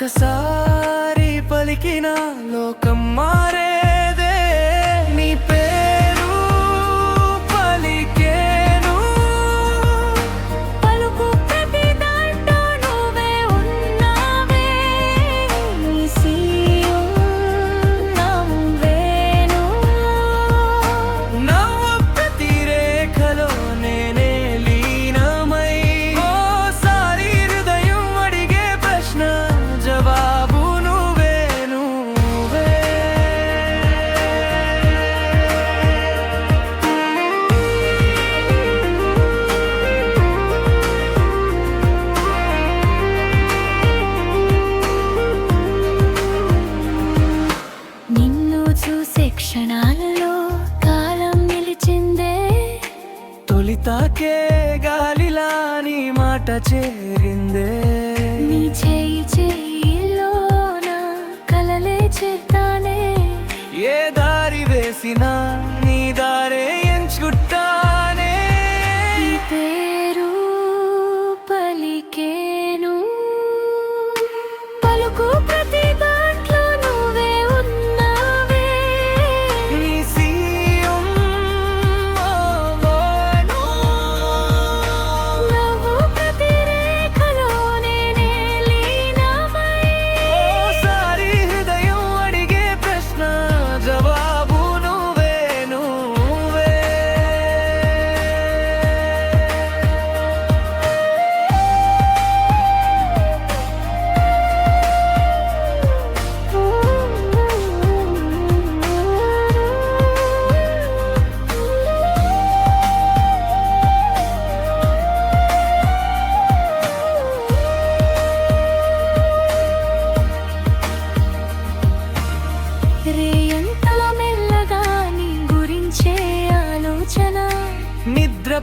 ఒక్కసారి పలికిన లోకం మారేదే నీ పేరు పలికేను పలుకు ప్రతి దాంట్లో నువ్వే ఉన్నావే నీ సీయు నవ్వేను నవ్వు ప్రతి రేఖలో నేనే లీనమై ఓసారి హృదయం అడిగే ప్రశ్న జవాబు నువ్వే నువ్వే నిన్ను చూసే క్షణాలలో కాలం నిలిచిందే తొలితాకే గాలిలా నీ మాట చేరిందే నీ చేయి చేయిలోన కలలే చేస్తానే ఏ దారి వేసినా నీ దారే ఎంచుకుంటానే నీ పేరు పలికేను పలుకు ప్రతి దాంట్లో నువ్వే ఉన్నావే నీ సీయం అవ్వను. నవ్వు ప్రతి రేఖలో నేనే లీనమై ఓసారి హృదయం అడిగే ప్రశ్న జవాబు నువ్వే నువ్వే రేయంతలో మెల్లగా నీ గురించే ఆలోచన నిద్రపోవటానికంటే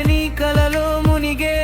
నీ కలలో మునిగే